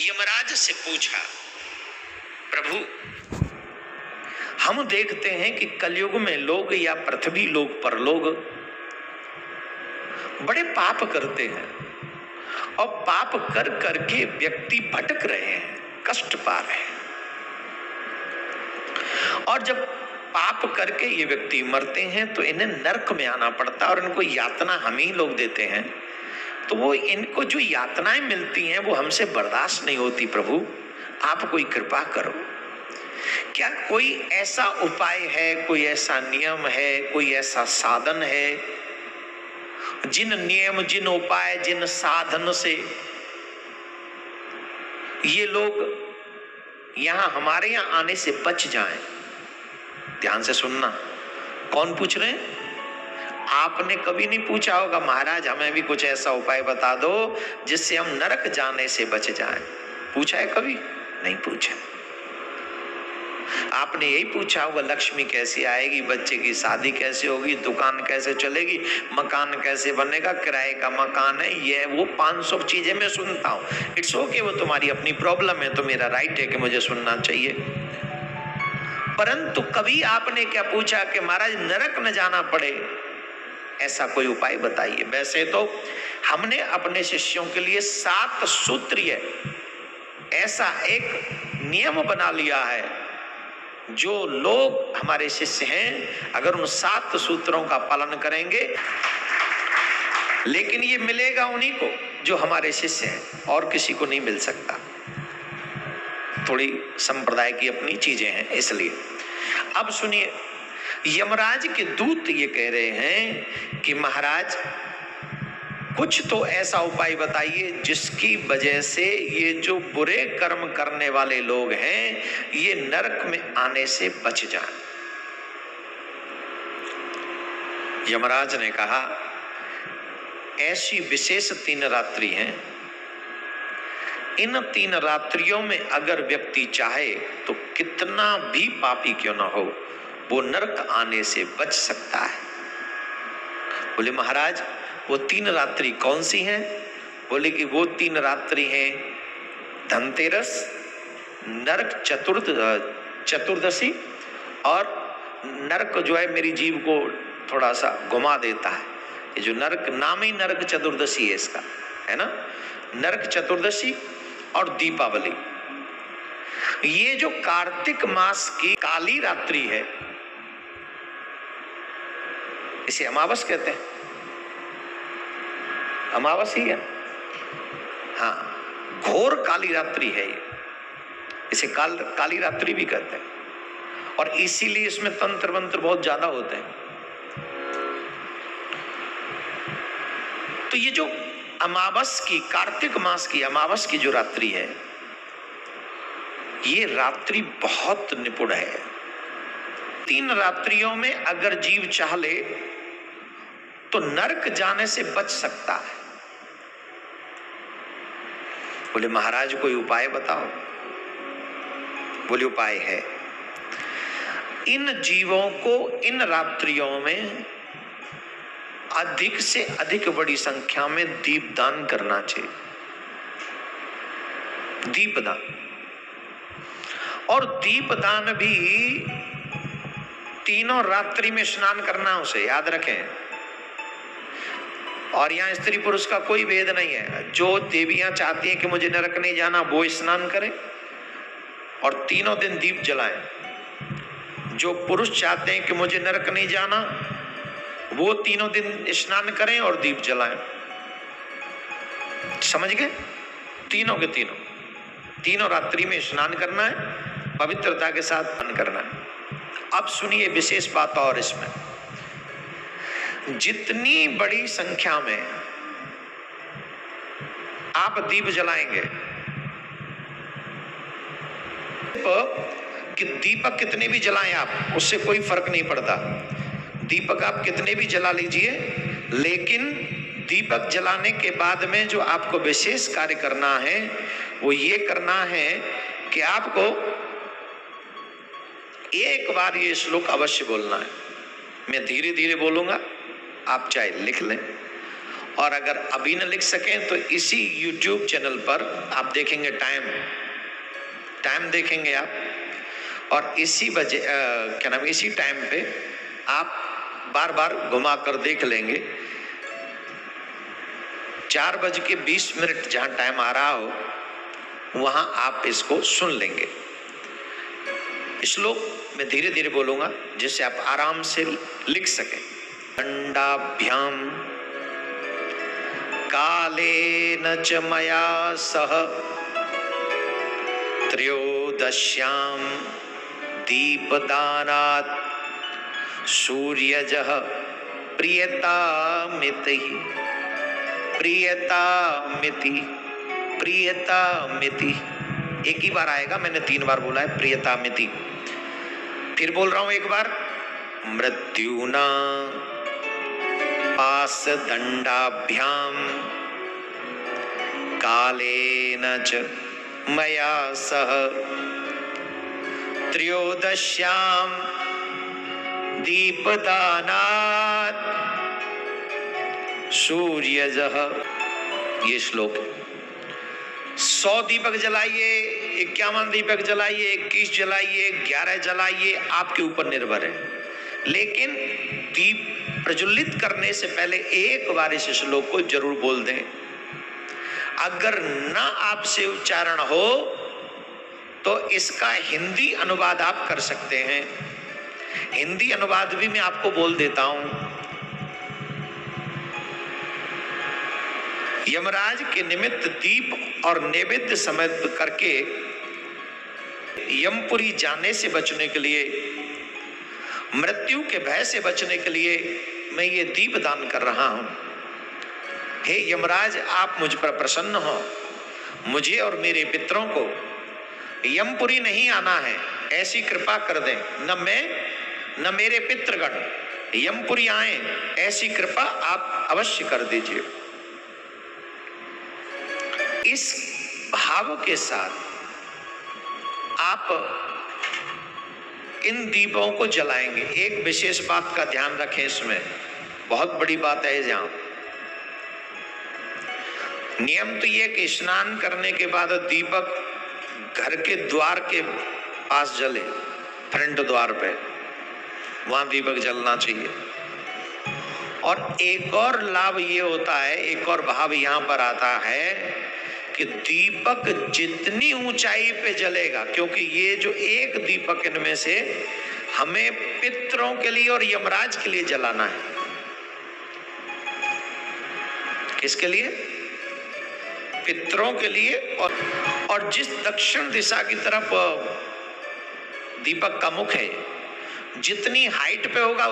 यमराज से पूछा, प्रभु हम देखते हैं कि कलयुग में लोग या पृथ्वी लोग परलोक बड़े पाप करते हैं और पाप कर करके व्यक्ति भटक रहे हैं, कष्ट पा रहे हैं। और जब पाप करके ये व्यक्ति मरते हैं तो इन्हें नरक में आना पड़ता है और इनको यातना हम ही लोग देते हैं। तो वो इनको जो यातनाएं मिलती हैं वो हमसे बर्दाश्त नहीं होती। प्रभु आप कोई कृपा करो, क्या कोई ऐसा उपाय है, कोई ऐसा नियम है, कोई ऐसा साधन है जिन नियम, जिन उपाय, जिन साधन से ये लोग यहां हमारे यहां आने से बच जाएं? ध्यान से सुनना। कौन पूछ रहे हैं? आपने कभी नहीं पूछा होगा महाराज हमें भी कुछ ऐसा उपाय बता दो जिससे हम नरक जाने से बच जाएं। पूछा है कभी? नहीं पूछा। आपने यही पूछा होगा लक्ष्मी कैसे आएगी, बच्चे की शादी कैसे होगी, दुकान कैसे चलेगी, मकान कैसे बनेगा, किराए का मकान है, ये वो 500 चीजें मैं सुनता हूँ। इट्स ओके, वो तुम्हारी अपनी प्रॉब्लम है, तो मेरा राइट है कि मुझे सुनना चाहिए। परंतु कभी आपने क्या पूछा कि महाराज नरक न जाना पड़े, ऐसा कोई उपाय बताइए। वैसे तो हमने अपने शिष्यों के लिए 7 सूत्रीय ऐसा एक नियम बना लिया है। जो लोग हमारे शिष्य हैं अगर उन 7 सूत्रों का पालन करेंगे, लेकिन ये मिलेगा उन्हीं को जो हमारे शिष्य हैं, और किसी को नहीं मिल सकता। थोड़ी संप्रदाय की अपनी चीजें हैं इसलिए। अब सुनिए, यमराज के दूत ये कह रहे हैं कि महाराज कुछ तो ऐसा उपाय बताइए जिसकी वजह से ये जो बुरे कर्म करने वाले लोग हैं ये नरक में आने से बच जाएं। यमराज ने कहा ऐसी विशेष 3 रात्रि हैं, इन 3 रात्रियों में अगर व्यक्ति चाहे तो कितना भी पापी क्यों ना हो वो नरक आने से बच सकता है। बोले महाराज वो 3 रात्रि कौन सी हैं? बोले कि वो 3 रात्रि हैं धनतेरस, नरक चतुर्दशी, और नरक जो है मेरी जीव को थोड़ा सा घुमा देता है। ये जो नरक, नाम ही नरक चतुर्दशी है इसका, है ना। नरक चतुर्दशी और दीपावली, ये जो कार्तिक मास की काली रात्रि है इसे अमावस कहते हैं। अमावस ही है, हाँ, घोर काली रात्रि है ये, इसे काली रात्रि भी कहते हैं। और इसीलिए इसमें तंत्र मंत्र बहुत ज्यादा होते हैं। तो ये जो अमावस की, कार्तिक मास की अमावस की जो रात्रि है, ये रात्रि बहुत निपुण है। 3 रात्रियों में अगर जीव चाह ले तो नरक जाने से बच सकता है। बोले महाराज कोई उपाय बताओ। बोले उपाय है, इन जीवों को इन रात्रियों में अधिक से अधिक बड़ी संख्या में दीपदान करना चाहिए। दीपदान, और दीपदान भी 3 रात्रि में स्नान करना, उसे याद रखें। और यहाँ स्त्री पुरुष का कोई भेद नहीं है। जो देवियां चाहती हैं कि मुझे नरक नहीं जाना वो स्नान करें और 3 दिन दीप जलाएं। जो पुरुष चाहते हैं कि मुझे नरक नहीं जाना वो 3 दिन स्नान करें और दीप जलाएं। समझ गए? तीनों के तीनों रात्रि में स्नान करना है, पवित्रता के साथ स्नान करना है। अब सुनिए विशेष बात और इसमें, जितनी बड़ी संख्या में आप दीप जलाएंगे, कि दीपक कितने भी जलाएं आप, उससे कोई फर्क नहीं पड़ता। दीपक आप कितने भी जला लीजिए, लेकिन दीपक जलाने के बाद में जो आपको विशेष कार्य करना है वो ये करना है कि आपको एक बार ये श्लोक अवश्य बोलना है। मैं धीरे धीरे बोलूंगा, आप चाहे लिख लें। और अगर अभी न लिख सकें तो इसी YouTube चैनल पर आप देखेंगे, टाइम देखेंगे आप, और इसी इसी टाइम पे आप बार बार घुमा कर देख लेंगे। 4:20 जहां टाइम आ रहा हो वहां आप इसको सुन लेंगे। श्लोक मैं धीरे धीरे बोलूंगा जिससे आप आराम से लिख सकें। दंडाभ्याम कालेन च मया सह त्रयोदश्यां दीपदानात् सूर्यजः प्रियतामिति एक ही बार आएगा, मैंने 3 बार बोला है प्रियतामिति। फिर बोल रहा हूं एक बार, मृत्युना पाशदंडाभ्याम कालेन च मया सह त्रयोदश्यां दीपदानात् सूर्यजः। ये श्लोक 100 दीपक जलाइए, 51 दीपक जलाइए, 21 जलाइए, 11 जलाइए, आपके ऊपर निर्भर है। लेकिन दीप प्रज्वलित करने से पहले एक बार इस श्लोक को जरूर बोल दें। अगर ना आपसे उच्चारण हो तो इसका हिंदी अनुवाद आप कर सकते हैं। हिंदी अनुवाद भी मैं आपको बोल देता हूं। यमराज के निमित्त दीप और नैवेद्य समर्पित करके यमपुरी जाने से बचने के लिए, मृत्यु के भय से बचने के लिए मैं ये दीप दान कर रहा हूं। हे यमराज, आप मुझ पर प्रसन्न हो, मुझे और मेरे पितरों को यमपुरी नहीं आना है, ऐसी कृपा कर दें। न मैं न मेरे पितृगण यमपुरी आए, ऐसी कृपा आप अवश्य कर दीजिए। इस भाव के साथ आप इन दीपों को जलाएंगे। एक विशेष बात का ध्यान रखें, इसमें बहुत बड़ी बात है। जहां नियम तो ये कि स्नान करने के बाद दीपक घर के द्वार के पास जले, फ्रंट द्वार पे, वहां दीपक जलना चाहिए। और एक और लाभ ये होता है, एक और भाव यहां पर आता है कि दीपक जितनी ऊंचाई पे जलेगा, क्योंकि ये जो एक दीपक इनमें से हमें पितरों के लिए और यमराज के लिए जलाना है। किसके लिए? पितरों के लिए। और जिस दक्षिण दिशा की तरफ दीपक का मुख है, जितनी हाइट पे होगा